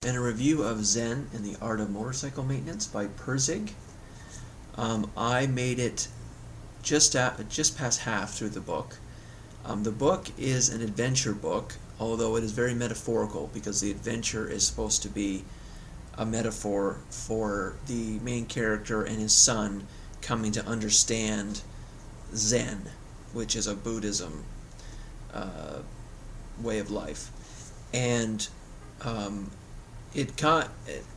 And a review of Zen and the Art of Motorcycle Maintenance by Pirsig. I made it just past half through the book. The book is an adventure book, although it is very metaphorical because the adventure is supposed to be a metaphor for the main character and his son coming to understand Zen, which is a Buddhism way of life. And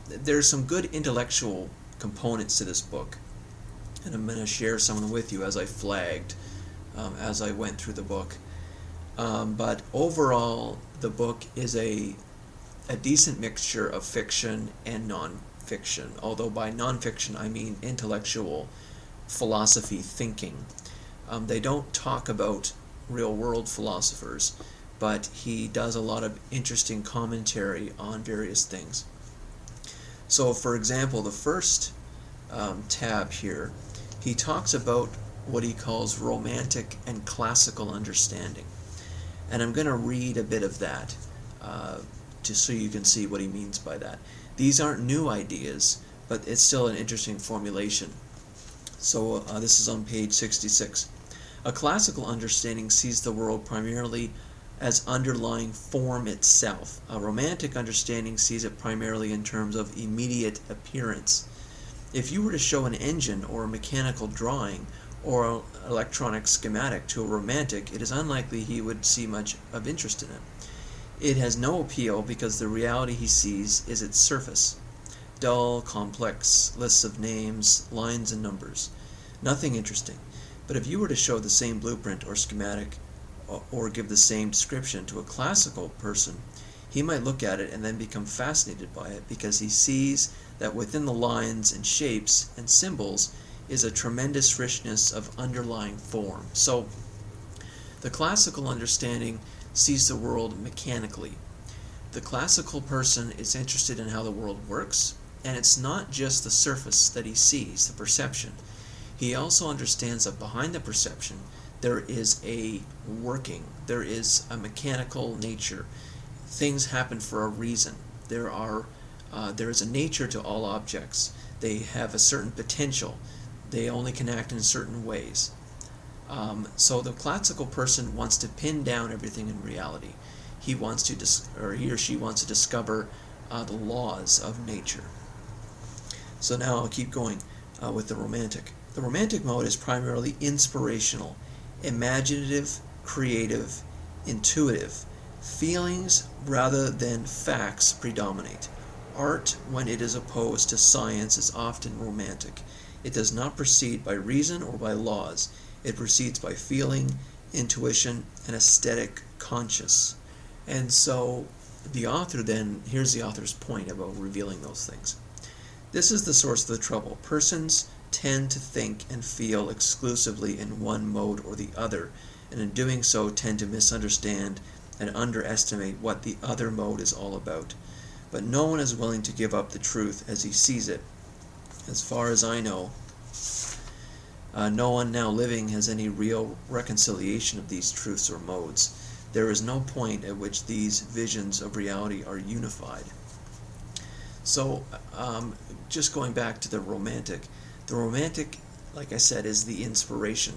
there's some good intellectual components to this book, and I'm going to share some of them with you as I flagged as I went through the book. But overall, the book is a decent mixture of fiction and non-fiction, although by non-fiction I mean intellectual philosophy thinking. They don't talk about real-world philosophers, but he does a lot of interesting commentary on various things. So, for example, the first tab here, he talks about what he calls romantic and classical understanding. And I'm going to read a bit of that just so you can see what he means by that. These aren't new ideas, but it's still an interesting formulation. So this is on page 66. A classical understanding sees the world primarily as underlying form itself. A romantic understanding sees it primarily in terms of immediate appearance. If you were to show an engine or a mechanical drawing or an electronic schematic to a romantic, it is unlikely he would see much of interest in it. It has no appeal because the reality he sees is its surface. Dull, complex lists of names, lines, and numbers. Nothing interesting. But if you were to show the same blueprint or schematic or give the same description to a classical person, he might look at it and then become fascinated by it because he sees that within the lines and shapes and symbols is a tremendous richness of underlying form. So the classical understanding sees the world mechanically. The classical person is interested in how the world works, and it's not just the surface that he sees, the perception. He also understands that behind the perception there is a working, there is a mechanical nature. Things happen for a reason. There is a nature to all objects. They have a certain potential. They only can act in certain ways. So the classical person wants to pin down everything in reality. He or she wants to discover the laws of nature. So now I'll keep going with the romantic. The romantic mode is primarily inspirational, imaginative, creative, intuitive. Feelings rather than facts predominate. Art, when it is opposed to science, is often romantic. It does not proceed by reason or by laws. It proceeds by feeling, intuition, and aesthetic conscience. And so the author then, here's the author's point about revealing those things. This is the source of the trouble. Persons tend to think and feel exclusively in one mode or the other, and in doing so tend to misunderstand and underestimate what the other mode is all about. But no one is willing to give up the truth as he sees it. As far as I know, no one now living has any real reconciliation of these truths or modes. There is no point at which these visions of reality are unified. So, just going back to the romantic, like I said, is the inspiration,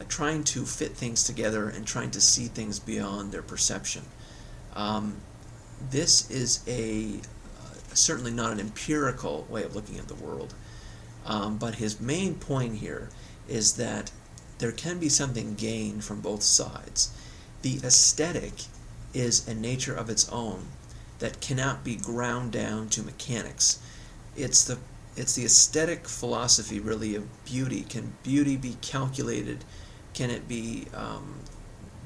trying to fit things together and trying to see things beyond their perception. This is certainly not an empirical way of looking at the world, but his main point here is that there can be something gained from both sides. The aesthetic is a nature of its own that cannot be ground down to mechanics. It's the aesthetic philosophy, really, of beauty. Can beauty be calculated? Can it be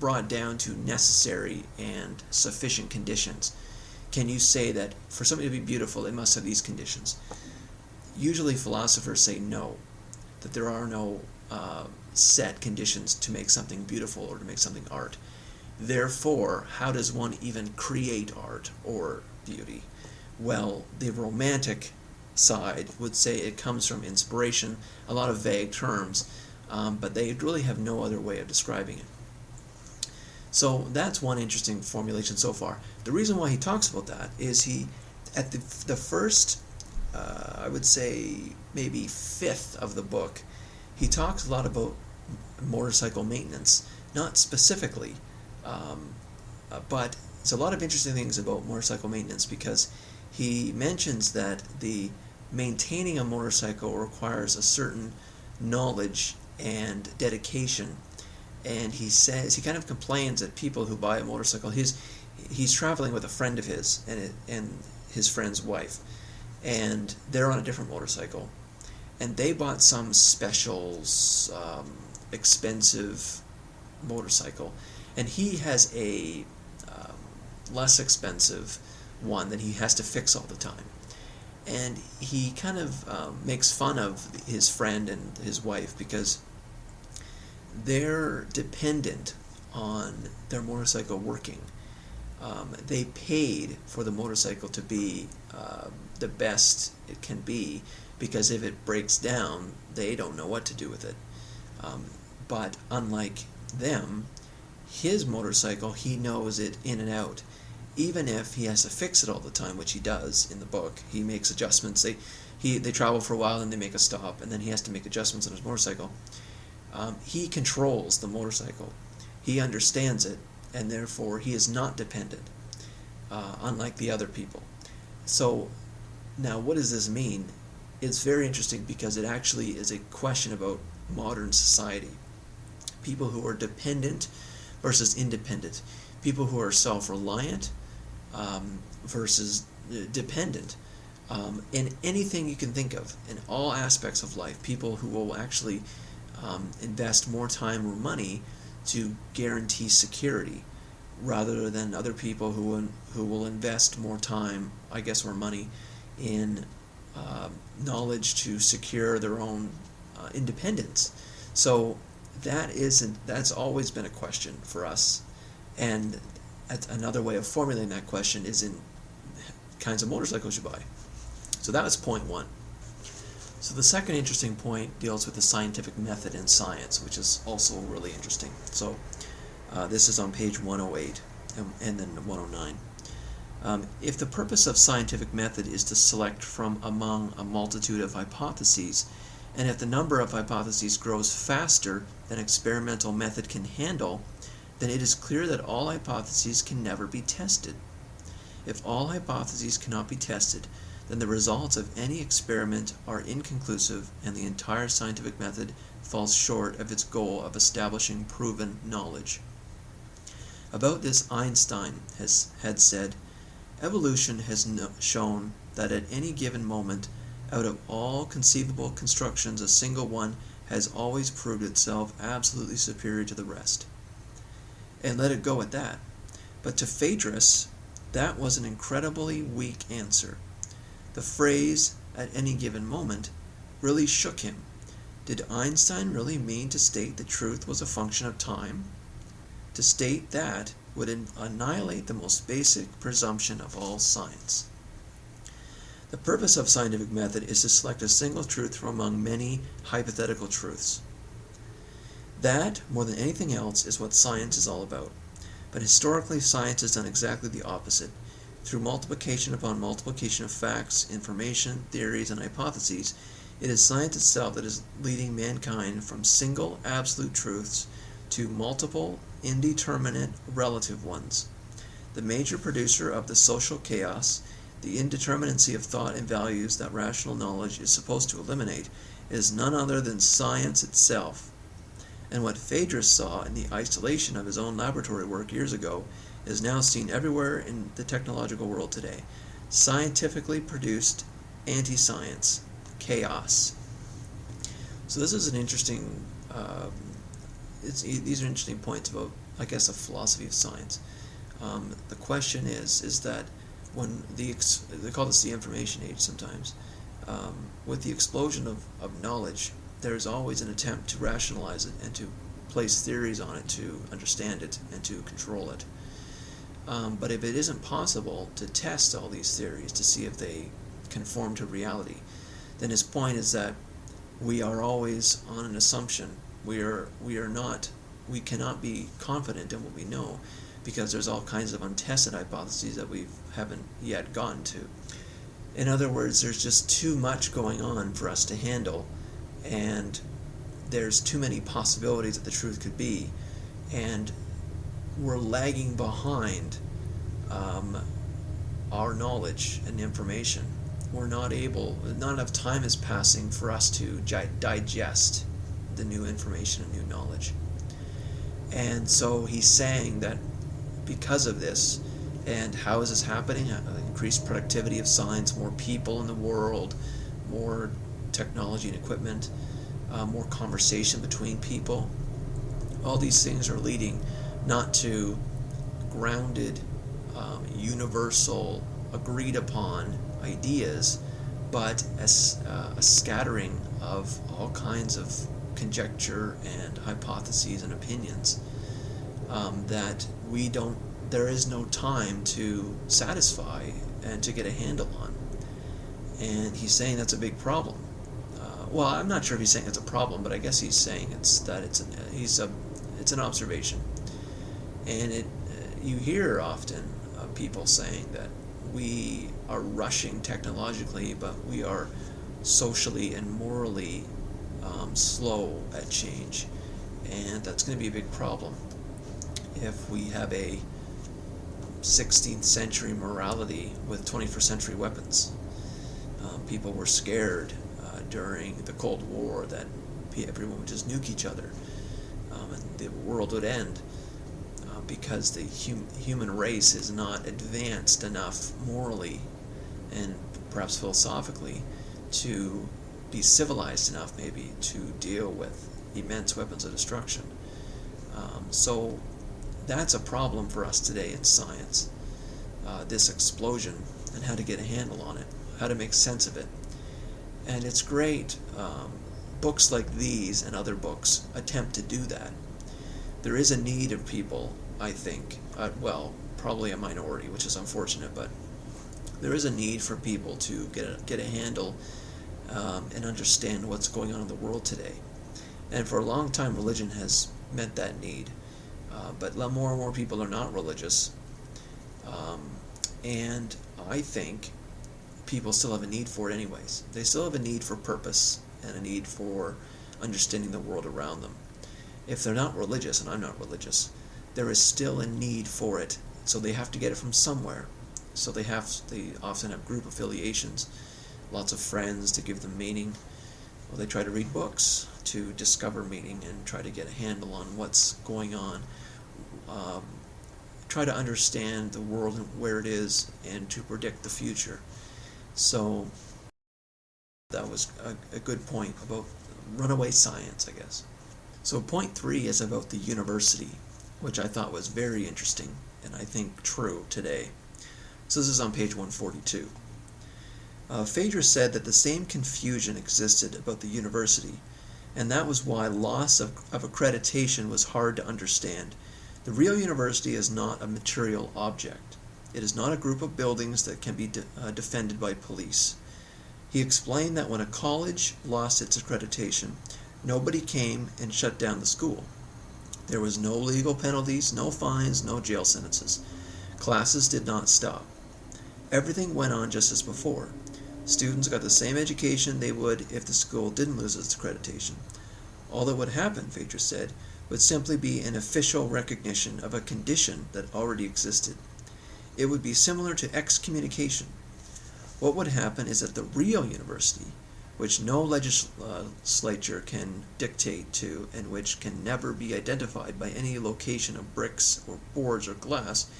brought down to necessary and sufficient conditions? Can you say that for something to be beautiful, it must have these conditions? Usually philosophers say no, that there are no set conditions to make something beautiful or to make something art. Therefore, how does one even create art or beauty? Well, the romantic side would say it comes from inspiration, a lot of vague terms, but they really have no other way of describing it. So that's one interesting formulation so far. The reason why he talks about that is he at the first, I would say maybe fifth of the book, he talks a lot about motorcycle maintenance, not specifically, but it's a lot of interesting things about motorcycle maintenance, because he mentions that the maintaining a motorcycle requires a certain knowledge and dedication, and he kind of complains that people who buy a motorcycle, he's traveling with a friend of his and his friend's wife, and they're on a different motorcycle, and they bought some special expensive motorcycle, and he has a less expensive one that he has to fix all the time. And he kind of makes fun of his friend and his wife because they're dependent on their motorcycle working. They paid for the motorcycle to be the best it can be, because if it breaks down, they don't know what to do with it. But unlike them, his motorcycle, he knows it in and out. Even if he has to fix it all the time, which he does in the book, he makes adjustments. They travel for a while, and they make a stop, and then he has to make adjustments on his motorcycle. He controls the motorcycle. He understands it, and therefore he is not dependent, unlike the other people. So now, what does this mean? It's very interesting because it actually is a question about modern society. People who are dependent versus independent. People who are self-reliant versus dependent. In anything you can think of, in all aspects of life, people who will actually invest more time or money to guarantee security, rather than other people who will invest more time, I guess, or money in knowledge to secure their own independence. So that's always been a question for us, and another way of formulating that question is in kinds of motorcycles you buy. So that was point one. So the second interesting point deals with the scientific method in science, which is also really interesting. So this is on page 108 and then 109. If the purpose of scientific method is to select from among a multitude of hypotheses, and if the number of hypotheses grows faster than experimental method can handle, then it is clear that all hypotheses can never be tested. If all hypotheses cannot be tested, then the results of any experiment are inconclusive, and the entire scientific method falls short of its goal of establishing proven knowledge. About this, Einstein had said, "Evolution has shown that at any given moment, out of all conceivable constructions, a single one has always proved itself absolutely superior to the rest." And let it go at that. But to Phaedrus, that was an incredibly weak answer. The phrase, "at any given moment," really shook him. Did Einstein really mean to state that truth was a function of time? To state that would annihilate the most basic presumption of all science. The purpose of scientific method is to select a single truth from among many hypothetical truths. That, more than anything else, is what science is all about. But historically, science has done exactly the opposite. Through multiplication upon multiplication of facts, information, theories, and hypotheses, it is science itself that is leading mankind from single absolute truths to multiple indeterminate relative ones. The major producer of the social chaos, the indeterminacy of thought and values that rational knowledge is supposed to eliminate, is none other than science itself. And what Phaedrus saw in the isolation of his own laboratory work years ago is now seen everywhere in the technological world today. Scientifically produced anti-science, chaos. So this is an interesting, these are interesting points about, I guess, a philosophy of science. The question is that when they call this the information age sometimes, with the explosion of knowledge, there's always an attempt to rationalize it and to place theories on it to understand it and to control it. But if it isn't possible to test all these theories to see if they conform to reality, then his point is that we are always on an assumption. We cannot be confident in what we know, because there's all kinds of untested hypotheses that we haven't yet gotten to. In other words, there's just too much going on for us to handle, and there's too many possibilities that the truth could be, and we're lagging behind our knowledge and information. We're not enough time is passing for us to digest the new information and new knowledge. And so he's saying that because of this, and how is this happening? Increased productivity of science, more people in the world, more technology and equipment, more conversation between people. All these things are leading not to grounded, universal, agreed upon ideas, but as a scattering of all kinds of conjecture and hypotheses and opinions that there is no time to satisfy and to get a handle on. And he's saying that's a big problem. Well, I'm not sure if he's saying it's a problem, but I guess he's saying it's an observation. And you hear often people saying that we are rushing technologically, but we are socially and morally slow at change, and that's going to be a big problem if we have a 16th century morality with 21st century weapons. People were scared during the Cold War that everyone would just nuke each other, and the world would end because the human race is not advanced enough morally and perhaps philosophically to be civilized enough maybe to deal with immense weapons of destruction. So that's a problem for us today in science, this explosion, and how to get a handle on it, how to make sense of it. And it's great. Books like these and other books attempt to do that. There is a need of people, I think, probably a minority, which is unfortunate, but there is a need for people to get a handle and understand what's going on in the world today. And for a long time, religion has met that need. But more and more people are not religious. And I think people still have a need for it anyways. They still have a need for purpose and a need for understanding the world around them. If they're not religious, and I'm not religious, there is still a need for it. So they have to get it from somewhere. So they often have group affiliations, lots of friends to give them meaning. Well, they try to read books to discover meaning and try to get a handle on what's going on. Try to understand the world and where it is and to predict the future. So that was a good point about runaway science, I guess. So point 3 is about the university, which I thought was very interesting and I think true today. So this is on page 142. Phaedra said that the same confusion existed about the university, and that was why loss of accreditation was hard to understand. The real university is not a material object. It is not a group of buildings that can be defended by police. He explained that when a college lost its accreditation, nobody came and shut down the school. There was no legal penalties, no fines, no jail sentences. Classes did not stop. Everything went on just as before. Students got the same education they would if the school didn't lose its accreditation. All that would happen, Phaedra said, would simply be an official recognition of a condition that already existed. It would be similar to excommunication. What would happen is that the real university, which no legislature can dictate to and which can never be identified by any location of bricks or boards or glass,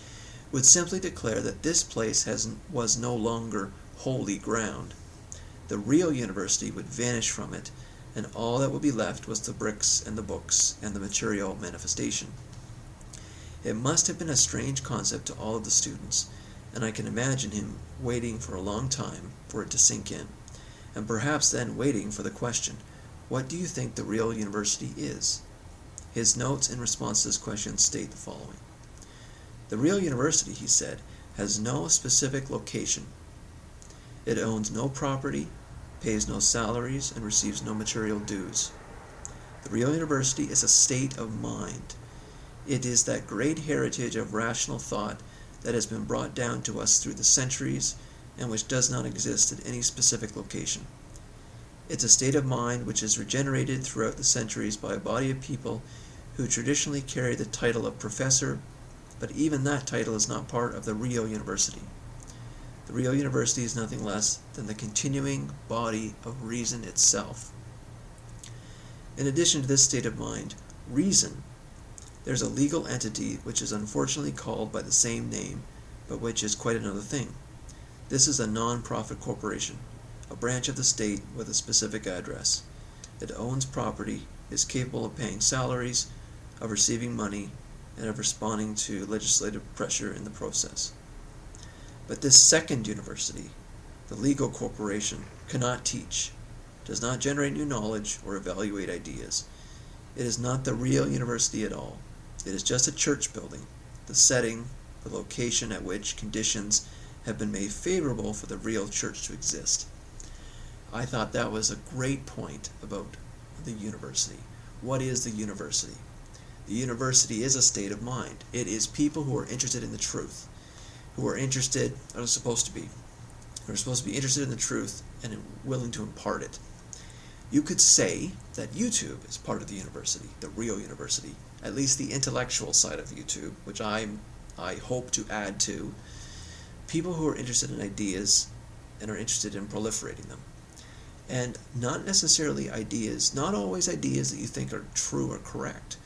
would simply declare that this place was no longer holy ground. The real university would vanish from it, and all that would be left was the bricks and the books and the material manifestation. It must have been a strange concept to all of the students, and I can imagine him waiting for a long time for it to sink in, and perhaps then waiting for the question, what do you think the real university is? His notes in response to this question state the following. The real university, he said, has no specific location. It owns no property, pays no salaries, and receives no material dues. The real university is a state of mind. It is that great heritage of rational thought that has been brought down to us through the centuries and which does not exist at any specific location. It's a state of mind which is regenerated throughout the centuries by a body of people who traditionally carry the title of professor, but even that title is not part of the real university. The real university is nothing less than the continuing body of reason itself. In addition to this state of mind, reason, there's a legal entity which is unfortunately called by the same name, but which is quite another thing. This is a non-profit corporation, a branch of the state with a specific address. It owns property, is capable of paying salaries, of receiving money, and of responding to legislative pressure in the process. But this second university, the legal corporation, cannot teach, does not generate new knowledge or evaluate ideas. It is not the real university at all. It is just a church building, the setting, the location at which conditions have been made favorable for the real church to exist. I thought that was a great point about the university. What is the university? The university is a state of mind. It is people who are interested in the truth, who are interested, or are supposed to be interested in the truth and willing to impart it. You could say that YouTube is part of the university, the real university, at least the intellectual side of YouTube, which I hope to add to. People who are interested in ideas and are interested in proliferating them. And not necessarily ideas, not always ideas that you think are true or correct,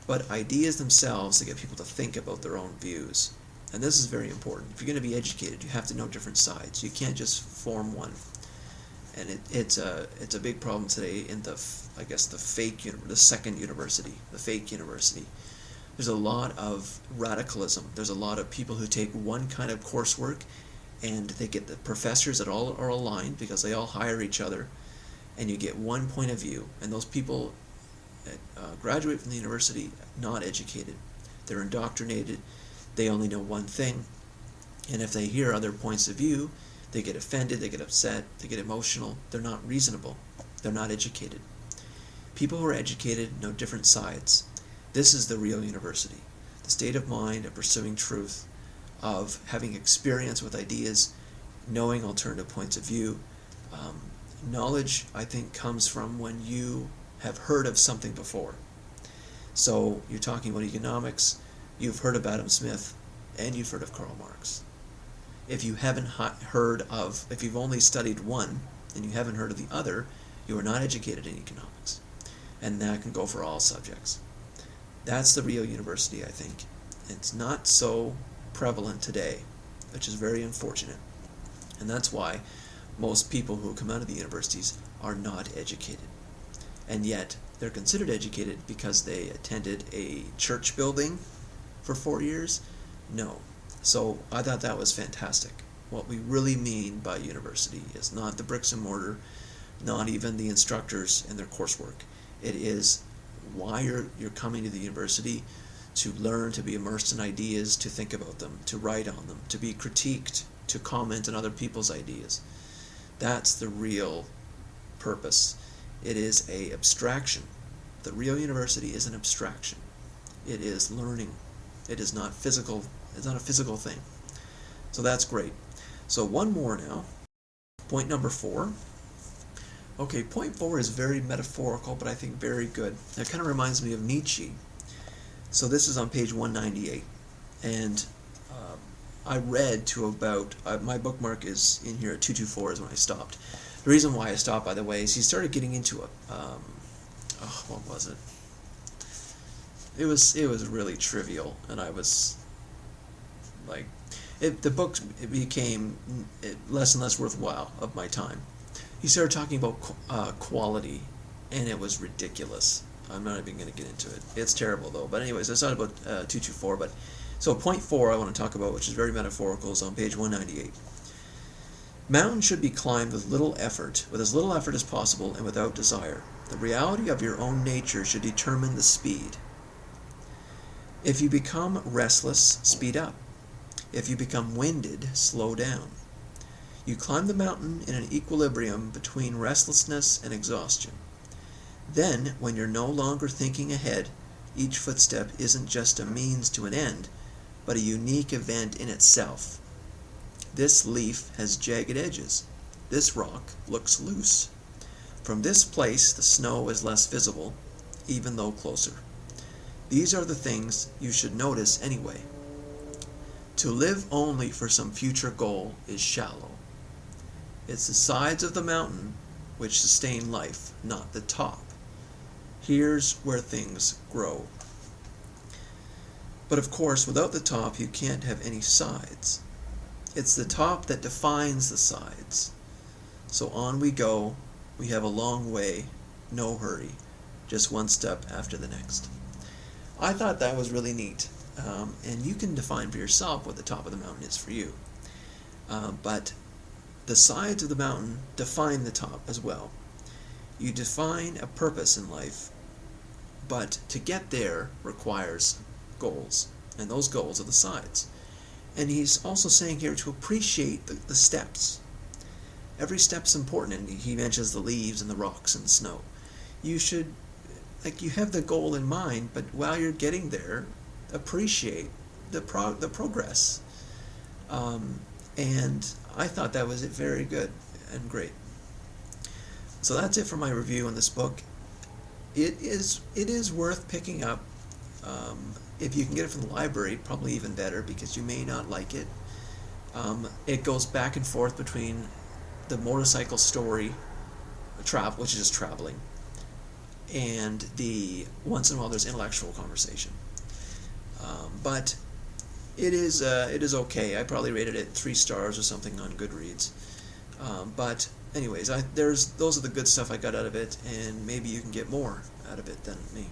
but ideas themselves that get people to think about their own views. And this is very important. If you're going to be educated, you have to know different sides. You can't just form one. And it's a big problem today in the second university, the fake university. There's a lot of radicalism. There's a lot of people who take one kind of coursework, and they get the professors that all are aligned because they all hire each other, and you get one point of view. And those people graduate from the university not educated. They're indoctrinated. They only know one thing, and if they hear other points of view, they get offended, they get upset, they get emotional. They're not reasonable. They're not educated. People who are educated know different sides. This is the real university. The state of mind of pursuing truth, of having experience with ideas, knowing alternative points of view. Knowledge, I think, comes from when you have heard of something before. So you're talking about economics, you've heard of Adam Smith, and you've heard of Karl Marx. If you haven't if you've only studied one and you haven't heard of the other, you are not educated in economics. And that can go for all subjects. That's the real university, I think. It's not so prevalent today, which is very unfortunate. And that's why most people who come out of the universities are not educated. And yet, they're considered educated because they attended a church building for 4 years? No. So I thought that was fantastic. What we really mean by university is not the bricks and mortar, not even the instructors and their coursework. It is why you're coming to the university, to learn, to be immersed in ideas, to think about them, to write on them, to be critiqued, to comment on other people's ideas. That's the real purpose. It is an abstraction. The real university is an abstraction. It is learning. It is not physical. It's not a physical thing. So that's great. So one more now. Point number 4. Okay, point 4 is very metaphorical, but I think very good. It kind of reminds me of Nietzsche. So this is on page 198. And I read to about, my bookmark is in here at 224 is when I stopped. The reason why I stopped, by the way, is he started getting into what was it? It was really trivial, and I was like, the book became less and less worthwhile of my time. He started talking about quality, and it was ridiculous. I'm not even going to get into it. It's terrible, though. But anyways, it's not about 224. But so point 4 I want to talk about, which is very metaphorical, is on page 198. Mountains should be climbed with little effort, with as little effort as possible, and without desire. The reality of your own nature should determine the speed. If you become restless, speed up. If you become winded, slow down. You climb the mountain in an equilibrium between restlessness and exhaustion. Then, when you're no longer thinking ahead, each footstep isn't just a means to an end, but a unique event in itself. This leaf has jagged edges. This rock looks loose. From this place the snow is less visible, even though closer. These are the things you should notice anyway. To live only for some future goal is shallow. It's the sides of the mountain which sustain life, not the top. Here's where things grow. But of course, without the top, you can't have any sides. It's the top that defines the sides. So on we go. We have a long way, no hurry, just one step after the next. I thought that was really neat. And you can define for yourself what the top of the mountain is for you. But the sides of the mountain define the top as well. You define a purpose in life, but to get there requires goals, and those goals are the sides. And he's also saying here to appreciate the steps. Every step's important, and he mentions the leaves and the rocks and the snow. You should, you have the goal in mind, but while you're getting there, appreciate the progress. And I thought that was very good and great. So that's it for my review on this book. It is worth picking up. If you can get it from the library, probably even better, because you may not like it. It goes back and forth between the motorcycle story, which is just traveling, and the once in a while there's intellectual conversation. But it is okay. I probably rated it 3 stars or something on Goodreads. But anyways, those are the good stuff I got out of it, and maybe you can get more out of it than me.